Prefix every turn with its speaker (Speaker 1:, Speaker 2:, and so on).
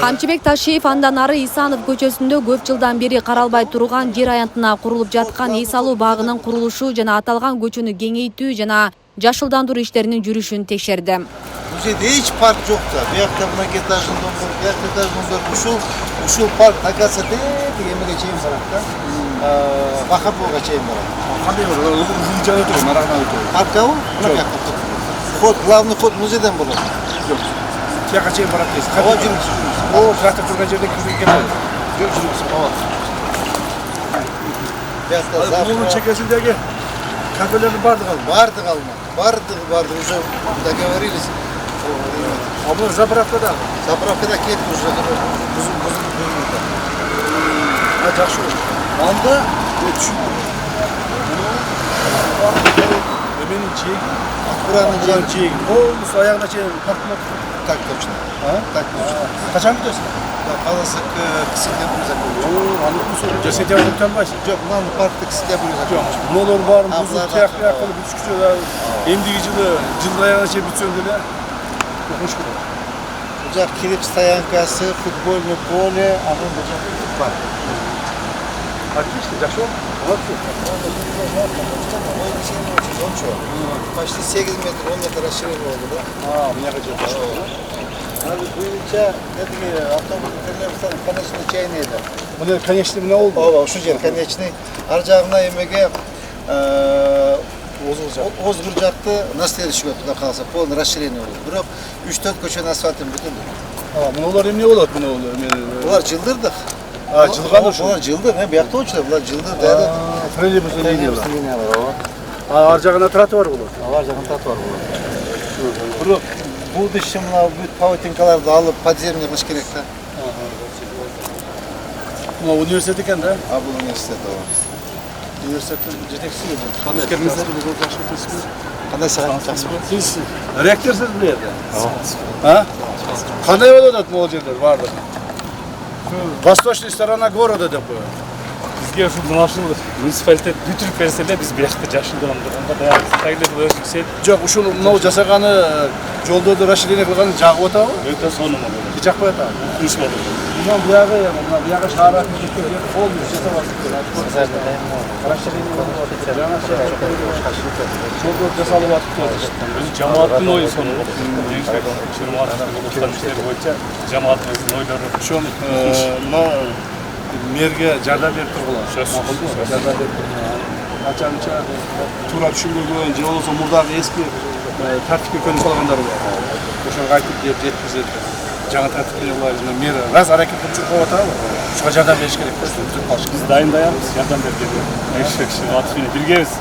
Speaker 1: Камчыбек Ташиев андан ары Исанов көчөсүндө көп жылдан бери каралбай турган жер аянтына курулуп жаткан эс алуу багынын курулушу жана аталган көчөнү кеңейтүү жана жашылдандыруу иштеринин жүрүшүн текшерди.
Speaker 2: Бул жерде эч парк жок да. Биякта мына этаждын ушул парк Такаса эмеге чейин барат да. Бахаповго чейин барат.
Speaker 3: Кандай узун жана тур, нарагына өтөбү.
Speaker 2: Паркабы? Мына бияка. Ход, главный ход музейден болот.
Speaker 3: Жок. Тияка чейин барат дейсиз.
Speaker 2: Ооба, жүрүңүз.
Speaker 3: О, трактор турган жерде кирген экен. Жүрүңүз. Ооба.
Speaker 2: Биякта
Speaker 3: Бунун чекесиндеги кафелердин бардыгы алма. Бардыгы уже договорились. А бул заправка да.
Speaker 2: Заправкада кетти уже. Бузун.
Speaker 3: Жакшы. Анда түшүндүм. Менин чек,
Speaker 2: Акуранын
Speaker 3: чек. Полностью аягына чейин паркмак.
Speaker 2: Так точно. Так точно.
Speaker 3: Качан бүтөсүң?
Speaker 2: Каласы к сентябрю закончу.
Speaker 3: Аны сентябрь өтө албайсың.
Speaker 2: Жок, мына паркты к сентябрю закончу.
Speaker 3: Монолор барын бузуп тияк кылып бүтүшкүчө эмдиги жылдын аягына чейин бүтсөң деле укмуш болот.
Speaker 2: Бул жак кирип стоянкасы, футбольный поле, анан бул жак парк.
Speaker 3: Отлично, жакшы болот.
Speaker 2: Почти 8 метр, 10 метр расширение болду да.
Speaker 3: Мына жакшы.
Speaker 2: Ал буюнча эти автобустар конечный чайный эди.
Speaker 3: Мына конечный мына болду.
Speaker 2: Ооба, ушул жер конечный. Ар жагына эмеге озгур жакты наследующий туда калса, полный расширение болду. Бирок 3-4 көчөнүн асфальтын бүтүндү.
Speaker 3: Мыналар эмне болот?
Speaker 2: Булар жылдырдык.
Speaker 3: Жылган ушул.
Speaker 2: Булар жылдыр, биякта болчу, булар жылдыр дайры.
Speaker 3: Троллейбустун линиялар.
Speaker 2: Линиялар, ооба.
Speaker 3: Ар жагына тротуар болот.
Speaker 2: Ар жагына тротуар болот. Бирок бул иши мына бүт паутинкаларды алып подземный кылыш керек да.
Speaker 3: Мына университет экен да?
Speaker 2: Бул университет ооба.
Speaker 3: Университеттин жетекчиси.
Speaker 2: Кандай сагат жакшыбы?
Speaker 3: Сиз ректорсуз бул жерде? Кандай болуп атат могул жерлер баардыгы? Восточный сторона города деп коет.
Speaker 4: Бизге ушул муниципалитет бүтүрүп берсе эле биз биякта жашылдандырганга даярбыз. Тагы
Speaker 3: Жок, ушул мынау жасаганы жолдорду расширение кылганы жагып атабы?
Speaker 4: өтө сонун болот.
Speaker 3: Жакпай атабы?
Speaker 4: Укмуш болот.
Speaker 3: Мына бuyog'i shahar hokimiyatiga полностью жасап атып. Расширение болуп атат. Жаңа жолдор жасалып атып.
Speaker 4: Жамааттын ою сонун болот. Жамааттын иштери боюнча жамаатыбыздын ойлору
Speaker 3: Ошон мына мэрге жардам берип тургула. Жардам берип тургула. Ача-мыча туура түшүндүргөн же болбосо мурдагы эски тартипке көнүп калгандар бар. Ошого айтып жеткизет. Жаңа тартипке улайбыз. Мэр раз аракет кылып коюп атабы? Ушуга жардам бериш керек.
Speaker 4: Biz dayındayarız, yardım bergeler. Eşek, atfini, bilgeyiz.